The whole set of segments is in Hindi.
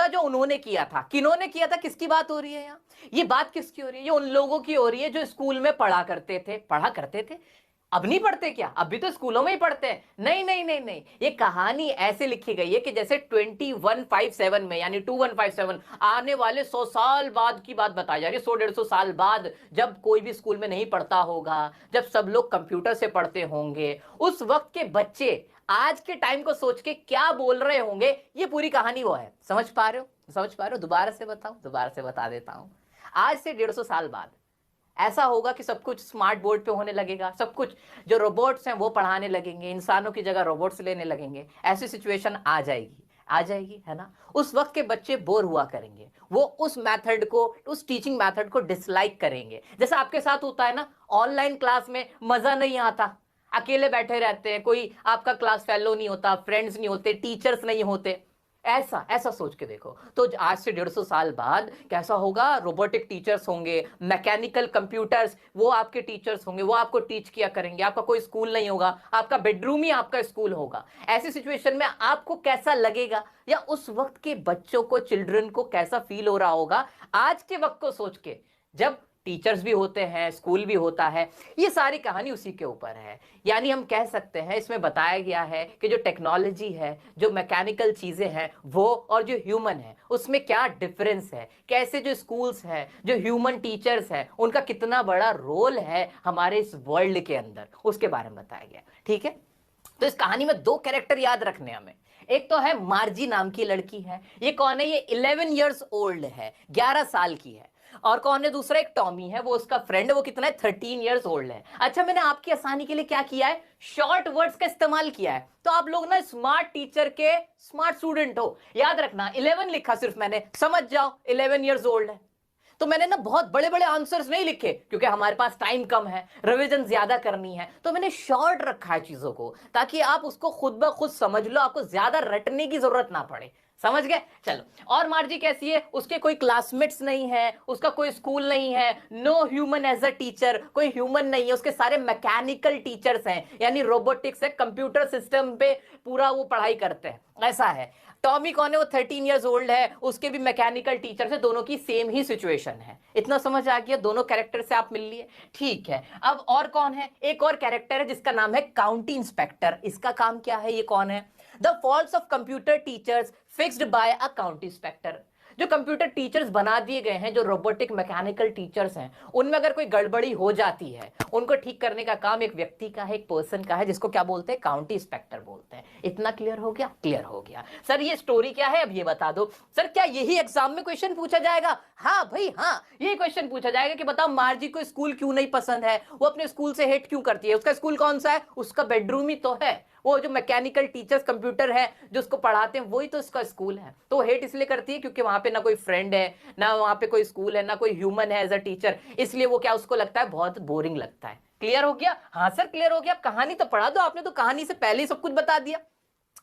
होगा जो उन्होंने किया था। किन्होंने किया था, किसकी बात हो रही है यहाँ? ये बात किसकी हो रही है? ये उन लोगों की हो रही है जो स्कूल में पढ़ा करते थे। अब नहीं पढ़ते क्या? अब भी तो स्कूलों में ही पढ़ते हैं। नहीं नहीं नहीं नहीं, ये कहानी ऐसे लिखी गई है कि जैसे 2157 में, यानी 2157, आने वाले 100 साल बाद की बात बताई जा रही है। 100-150 साल बाद, जब कोई भी स्कूल में नहीं पढ़ता होगा, जब सब लोग कंप्यूटर से पढ़ते होंगे, उस वक्त के बच्चे आज के टाइम को सोच के क्या बोल रहे होंगे, ये पूरी कहानी वो है। समझ पा रहे हो? समझ पा रहे हो? दोबारा से बताऊं? दोबारा से बता देता हूं। आज से 150 साल बाद ऐसा होगा कि सब कुछ स्मार्ट बोर्ड पे होने लगेगा, सब कुछ जो रोबोट्स हैं वो पढ़ाने लगेंगे, इंसानों की जगह रोबोट्स लेने लगेंगे। ऐसी सिचुएशन आ जाएगी, आ जाएगी, है ना? उस वक्त के बच्चे बोर हुआ करेंगे, वो उस मेथड को, उस टीचिंग मेथड को डिसलाइक करेंगे। जैसा आपके साथ होता है ना, ऑनलाइन क्लास में मजा नहीं आता, अकेले बैठे रहते हैं, कोई आपका क्लास फेलो नहीं होता, फ्रेंड्स नहीं होते, टीचर्स नहीं होते। ऐसा ऐसा सोच के देखो तो आज से 150 साल बाद कैसा होगा? रोबोटिक टीचर्स होंगे, मैकेनिकल कंप्यूटर्स, वो आपके टीचर्स होंगे, वो आपको टीच किया करेंगे। आपका कोई स्कूल नहीं होगा, आपका बेडरूम ही आपका स्कूल होगा। ऐसी सिचुएशन में आपको कैसा लगेगा, या उस वक्त के बच्चों को, चिल्ड्रन को कैसा फील हो रहा होगा आज के वक्त को सोच के, जब टीचर्स भी होते हैं, स्कूल भी होता है। ये सारी कहानी उसी के ऊपर है। यानी हम कह सकते हैं, इसमें बताया गया है कि जो टेक्नोलॉजी है, जो मैकेनिकल चीजें हैं, वो और जो ह्यूमन है उसमें क्या डिफरेंस है, कैसे जो स्कूल्स हैं, जो ह्यूमन टीचर्स हैं, उनका कितना बड़ा रोल है हमारे इस वर्ल्ड के अंदर, उसके बारे में बताया गया। ठीक है, तो इस कहानी में 2 कैरेक्टर याद रखने हमें। एक तो है मार्जी नाम की लड़की है। ये कौन है? ये 11 इयर्स ओल्ड है, 11 साल की है। और कौन है दूसरा? एक टॉमी है, वो उसका फ्रेंड है, वो कितना है? 13 इयर्स ओल्ड है। अच्छा, मैंने आपकी आसानी के लिए क्या किया है? शॉर्ट वर्ड्स का इस्तेमाल किया है। तो आप लोग ना स्मार्ट टीचर के स्मार्ट स्टूडेंट हो। याद रखना, 11 लिखा सिर्फ मैंने, समझ जाओ 11 इयर्स ओल्ड है। तो मैंने ना बहुत बड़े बड़े आंसर्स नहीं लिखे, क्योंकि हमारे पास टाइम कम है, रिवीजन ज्यादा करनी है, तो मैंने शॉर्ट रखा है चीजों को, ताकि आप उसको खुद ब खुद समझ लो, आपको ज्यादा रटने की जरूरत ना पड़े। समझ गए? चलो, और मार्जी कैसी है? उसके कोई क्लासमेट्स नहीं है, उसका कोई स्कूल नहीं है, no human as a teacher, कोई ह्यूमन नहीं है, उसके सारे मैकेनिकल टीचर्स हैं, यानी रोबोटिक्स है, कंप्यूटर सिस्टम पे पूरा वो पढ़ाई करते हैं, ऐसा है। टॉमी कौन है? वो 13 इयर्स ओल्ड है, उसके भी मैकेनिकल टीचर से, दोनों की सेम ही सिचुएशन है। इतना समझ आ गया? दोनों कैरेक्टर से आप मिल लिए। ठीक है, अब और कौन है? एक और कैरेक्टर है जिसका नाम है काउंटी इंस्पेक्टर। इसका काम क्या है? ये कौन है? The faults of computer teachers fixed by a county inspector. जो कंप्यूटर टीचर्स बना दिए गए हैं, जो रोबोटिक मैकेनिकल टीचर्स हैं, उनमें अगर कोई गड़बड़ी हो जाती है, उनको ठीक करने का काम एक व्यक्ति का है, एक पर्सन का है, जिसको क्या बोलते हैं? काउंटी इंस्पेक्टर बोलते हैं। इतना क्लियर हो गया? क्लियर हो गया। सर ये स्टोरी क्या है, अब ये बता दो। सर क्या यही एग्जाम में क्वेश्चन पूछा जाएगा? हाँ भाई हाँ, ये क्वेश्चन पूछा जाएगा कि बताओ मार्जी को स्कूल क्यों नहीं पसंद है, वो अपने स्कूल से हेट क्यों करती है। उसका स्कूल कौन सा है? उसका बेडरूम ही तो है। वो जो मैकेनिकल टीचर्स कंप्यूटर है जो उसको पढ़ाते हैं, वही तो इसका स्कूल है। तो हेट इसलिए करती है क्योंकि वहां पे ना कोई फ्रेंड है, ना वहां पे कोई स्कूल है, ना कोई ह्यूमन है एज अ टीचर, इसलिए वो क्या, उसको लगता है बहुत बोरिंग लगता है। क्लियर हो गया? हाँ सर क्लियर हो गया। कहानी तो पढ़ा दो, आपने तो कहानी से पहले ही सब कुछ बता दिया।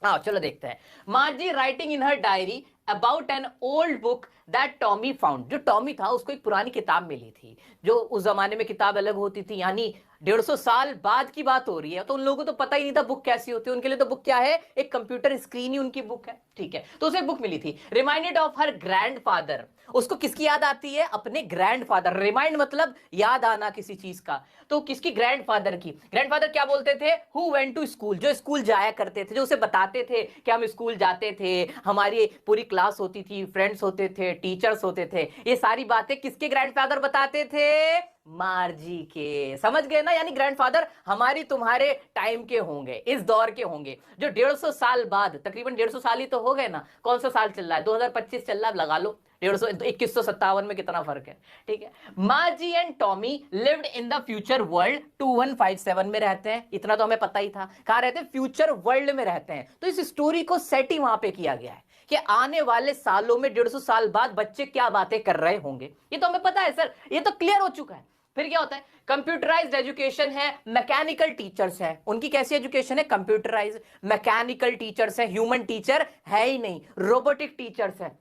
आओ चलो देखते हैं। मार्जी writing in her diary about an old book that Tommy found. जो टॉमी था उसको एक पुरानी किताब मिली थी, जो उस जमाने में किताब अलग होती थी, यानी 150 साल बाद की बात हो रही है, तो उन लोगों को तो पता ही नहीं था बुक कैसी होती है। उनके लिए तो बुक क्या है? एक कंप्यूटर स्क्रीन ही उनकी बुक है। ठीक है, तो उसे बुक मिली थी, रिमाइंडेड ऑफ हर ग्रैंडफादर। उसको किसकी याद आती है? अपने ग्रैंडफादर। रिमाइंड मतलब याद आना किसी चीज का, तो किसकी? ग्रैंडफादर की। ग्रैंडफादर क्या बोलते थे? हु वेंट टू स्कूल, जो स्कूल जाया करते थे, जो उसे बताते थे कि हम स्कूल जाते थे, हमारी पूरी क्लास होती थी, फ्रेंड्स होते थे, टीचर्स होते थे। ये सारी बातें किसके ग्रैंडफादर बताते थे? मार्जी के। समझ गए ना? यानी ग्रैंडफादर हमारी तुम्हारे टाइम के होंगे, इस दौर के होंगे, जो 150 साल बाद, तकरीबन 150 साल ही तो हो गए ना। कौन सा साल चल रहा है? 2025 चल रहा है, लगा लो 150, 2157 में कितना फर्क है। ठीक है, मार्जी and Tommy lived in the future world. 2157 में रहते हैं, इतना तो हमें पता ही था। कहां रहते हैं? फ्यूचर वर्ल्ड में रहते हैं। तो इस स्टोरी को सेट ही वहां पे किया गया है कि आने वाले सालों में 150 साल बाद बच्चे क्या बातें कर रहे होंगे। ये तो हमें पता है सर, ये तो क्लियर हो चुका है। फिर क्या होता है? कंप्यूटराइज्ड एजुकेशन है, मैकेनिकल टीचर्स है। उनकी कैसी एजुकेशन है? कंप्यूटराइज्ड। मैकेनिकल टीचर्स है, ह्यूमन टीचर है ही नहीं, रोबोटिक टीचर्स है।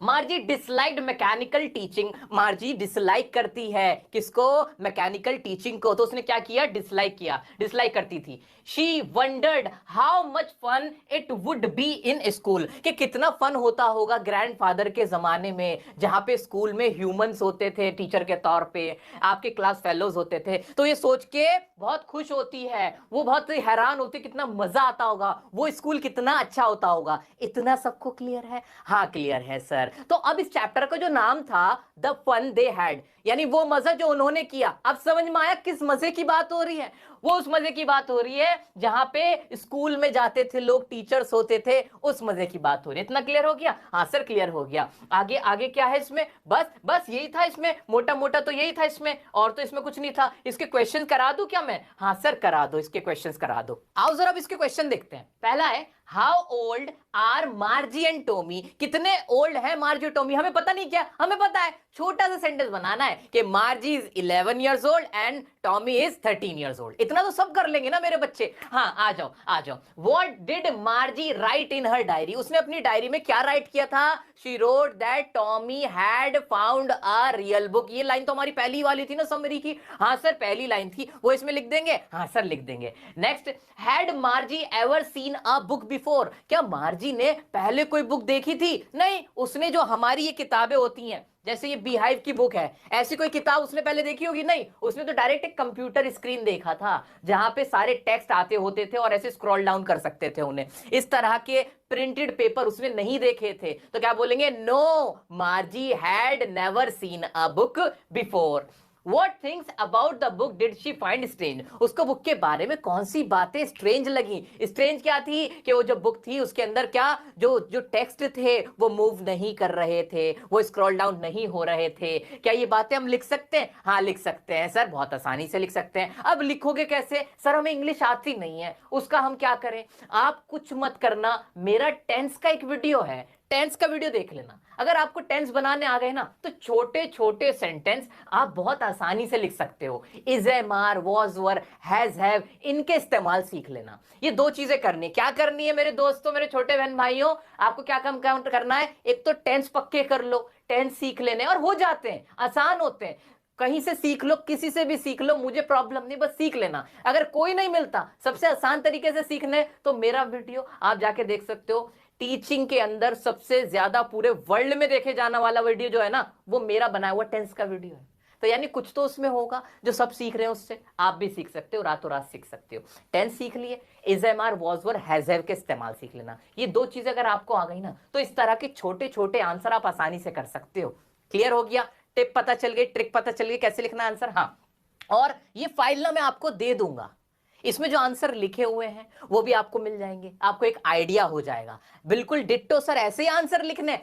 मार्जी डिसलाइक्ड मैकेनिकल टीचिंग, मार्जी डिसलाइक करती है किसको, मैकेनिकल टीचिंग को, तो उसने क्या किया, डिसलाइक किया, डिसलाइक करती थी। She wondered how much fun it would be in school, कि कितना फन होता होगा ग्रैंडफादर के जमाने में, जहां पे स्कूल में ह्यूमंस होते थे टीचर के तौर पे, आपके क्लास फेलोज होते थे। तो ये सोच के बहुत खुश होती है, वो बहुत हैरान होती है, कितना मजा आता होगा, वो स्कूल कितना अच्छा होता होगा। इतना सबको क्लियर है? हाँ क्लियर है सर। तो अब इस चैप्टर का जो नाम था द फन दे हैड, यानी वो मजा जो उन्होंने किया, अब समझ में आया किस मजे की बात हो रही है? वो उस मजे की बात हो रही है जहां पे स्कूल में जाते थे लोग, टीचर्स होते थे, उस मजे की बात हो रही है। इतना क्लियर हो गया? हाँ सर क्लियर हो गया। आगे आगे क्या है इसमें? बस बस यही था इसमें, मोटा मोटा तो यही था इसमें, और तो इसमें कुछ नहीं था। इसके क्वेश्चन करा दूं क्या मैं? हाँ सर करा दो, इसके क्वेश्चंस करा दो। आओ जरा अब इसके क्वेश्चन देखते हैं। पहला है how old are Margie and Tommy, कितने ओल्ड है मार्जी और टॉमी? हमें पता नहीं क्या, हमें पता है, छोटा सा सेंटेंस बनाना है कि मार्जी is 11 years old and Tommy is 13 years old। इतना तो सब कर लेंगे ना मेरे बच्चे। हाँ आ जाओ आ जाओ। What did मार्जी right in her diary, उसने अपनी डायरी में क्या राइट किया था? She wrote that Tommy had found a real book. ये लाइन तो हमारी पहली वाली थी ना समरी की। हाँ सर पहली लाइन थी, वो इसमें लिख देंगे? हाँ सर लिख देंगे। Next, had मार्जी ever seen a book before, क्या मार्जी ने पहले कोई बुक देखी थी? नहीं, उसने जो हमारी ये किताबें होती हैं, जैसे ये बीहाइव की बुक है, ऐसी कोई किताब उसने पहले देखी होगी? नहीं, उसने तो डायरेक्ट एक कंप्यूटर स्क्रीन देखा था जहां पे सारे टेक्स्ट आते होते थे और ऐसे स्क्रॉल डाउन कर सकते थे उन्हें। इस तरह के प्रिंटेड पेपर उसने नहीं देखे थे। तो क्या बोलेंगे? No, Margie had never seen a book before. What things about the book did she find strange? उसको बुक के बारे में कौन सी बातें स्ट्रेंज लगी? स्ट्रेंज क्या थी? कि वो जो बुक थी उसके अंदर क्या जो जो टेक्स्ट थे वो मूव नहीं कर रहे थे, वो स्क्रॉल डाउन नहीं हो रहे थे। क्या ये बातें हम लिख सकते हैं? हाँ लिख सकते हैं सर, बहुत आसानी से लिख सकते हैं। अब लिखोगे कैसे? सर हमें इंग्लिश आती नहीं है, उसका हम क्या करें? आप कुछ मत करना, मेरा टेंस का एक वीडियो है, टेंस का वीडियो देख लेना। अगर आपको टेंस बनाने आ गए ना तो छोटे छोटे सेंटेंस आप बहुत आसानी से लिख सकते हो। Is, am, are, was, were, has, have, इनके इस्तेमाल सीख लेना। ये दो चीजें करनी, क्या करनी है मेरे दोस्तों, मेरे छोटे बहन भाइयों? आपको क्या काम करना है? एक तो टेंस पक्के कर लो, टेंस सीख लेने, और हो जाते हैं, आसान होते हैं। कहीं से सीख लो, किसी से भी सीख लो, मुझे प्रॉब्लम नहीं, बस सीख लेना। अगर कोई नहीं मिलता सबसे आसान तरीके से सीखने, तो मेरा वीडियो आप जाके देख सकते हो। टीचिंग के अंदर सबसे ज्यादा पूरे वर्ल्ड में देखे जाने वाला वीडियो जो है ना, वो मेरा बनाया हुआ टेंस का वीडियो है। तो यानी कुछ तो उसमें होगा जो सब सीख रहे हैं, उससे आप भी सीख सकते हो, रातों रात सीख सकते हो। टेंस सीख लिए, is, am, are, was, were, has, have के इस्तेमाल सीख लेना। ये दो चीजें अगर आपको आ गई ना तो इस तरह के छोटे छोटे आंसर आप आसानी से कर सकते हो। क्लियर हो गया? टिप पता चल गई, ट्रिक पता चल गई कैसे लिखना आंसर। हाँ, और ये फाइल ना मैं आपको दे दूंगा, इसमें जो आंसर लिखे हुए हैं वो भी आपको मिल जाएंगे, आपको एक आइडिया हो जाएगा। बिल्कुल डिट्टो सर ऐसे ही आंसर लिखने,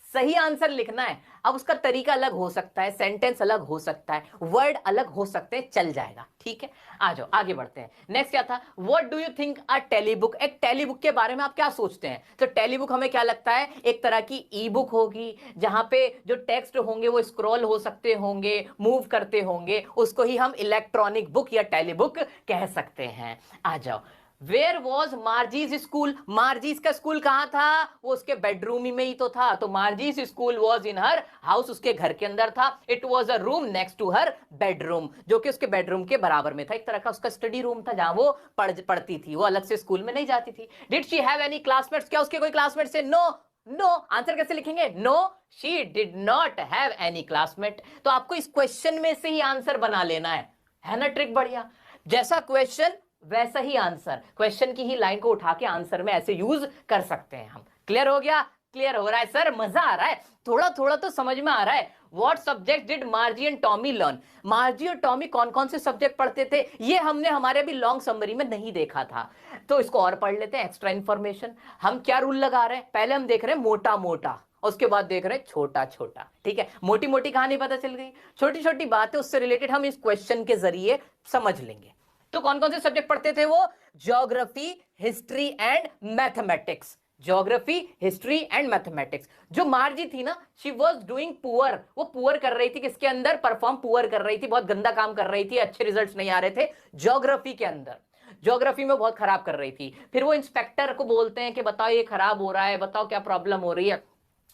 सही आंसर लिखना है। अब उसका तरीका अलग हो सकता है, सेंटेंस अलग हो सकता है, वर्ड अलग हो सकते हैं, चल जाएगा। ठीक है, आ जाओ आगे बढ़ते हैं। नेक्स्ट क्या था? व्हाट डू यू थिंक अ टेलीबुक, एक टेलीबुक के बारे में आप क्या सोचते हैं? तो टेलीबुक हमें क्या लगता है? एक तरह की ई बुक होगी जहां पे जो टेक्स्ट होंगे वो स्क्रॉल हो सकते होंगे, मूव करते होंगे, उसको ही हम इलेक्ट्रॉनिक बुक या टेलीबुक कह सकते हैं। आ जाओ। वेयर वॉज मार्जीज स्कूल, मार्जीज का स्कूल कहां था? वो उसके बेडरूम ही में ही तो था। तो Margie's school was in her house, उसके घर के अंदर था। It was a room next to her bedroom, जो कि उसके बेडरूम के बराबर में था, एक तरह का उसका स्टडी रूम था जहां वो पढ़ती थी, वो अलग से स्कूल में नहीं जाती थी। Did she have any classmates, क्या उसके कोई क्लासमेट्स है? No, no. आंसर कैसे लिखेंगे? No, she did not have any classmate. तो आपको इस क्वेश्चन में से ही आंसर बना लेना है ना? ट्रिक बढ़िया, जैसा क्वेश्चन वैसा ही आंसर, क्वेश्चन की ही लाइन को उठा के आंसर में ऐसे यूज कर सकते हैं हम। क्लियर हो गया? क्लियर हो रहा है सर? मजा आ रहा है? थोड़ा थोड़ा तो समझ में आ रहा है। What subject did मार्जी and Tommy learn, मार्जी और टॉमी कौन कौन से सब्जेक्ट पढ़ते थे? ये हमने हमारे अभी लॉन्ग समरी में नहीं देखा था, तो इसको और पढ़ लेते हैं, एक्स्ट्रा इंफॉर्मेशन। हम क्या रूल लगा रहे हैं? पहले हम देख रहे हैं मोटा मोटा, उसके बाद देख रहे हैं छोटा छोटा। ठीक है, मोटी मोटी कहानी पता चल गई, छोटी छोटी बातें उससे रिलेटेड हम इस क्वेश्चन के जरिए समझ लेंगे। तो कौन कौन से सब्जेक्ट पढ़ते थे वो? Geography, history and mathematics, geography, history and mathematics. जो मार्जी थी ना, शी वॉज डूइंग पुअर, वो पुअर कर रही थी, किसके अंदर? परफॉर्म पुअर कर रही थी, बहुत गंदा काम कर रही थी, अच्छे रिजल्ट्स नहीं आ रहे थे ज्योग्राफी के अंदर, ज्योग्राफी में बहुत खराब कर रही थी। फिर वो इंस्पेक्टर को बोलते हैं कि बताओ ये खराब हो रहा है, बताओ क्या प्रॉब्लम हो रही है।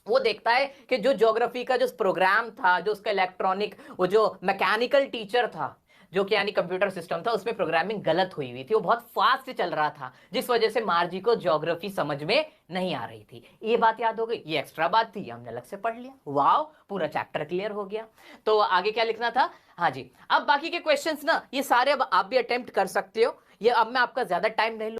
वो देखता है कि जो ज्योग्राफी का जो प्रोग्राम था, जो उसका इलेक्ट्रॉनिक, वो जो मैकेनिकल टीचर था, जो कि यानी कंप्यूटर सिस्टम था, उसमें प्रोग्रामिंग गलत हुई हुई थी, वो बहुत फास्ट चल रहा था, जिस वजह से मार्जी को ज्योग्राफी समझ में नहीं आ रही थी। ये बात याद हो गई, ये एक्स्ट्रा बात थी, हमने अलग से पढ़ लिया, वाओ, पूरा चैप्टर क्लियर हो गया। तो आगे क्या लिखना था? हाँ जी, अब बाकी के क्वेश्चंस ना ये सारे अब आप भी अटेम्प्ट कर सकते हो, ये अब मैं आपका ज्यादा टाइम नहीं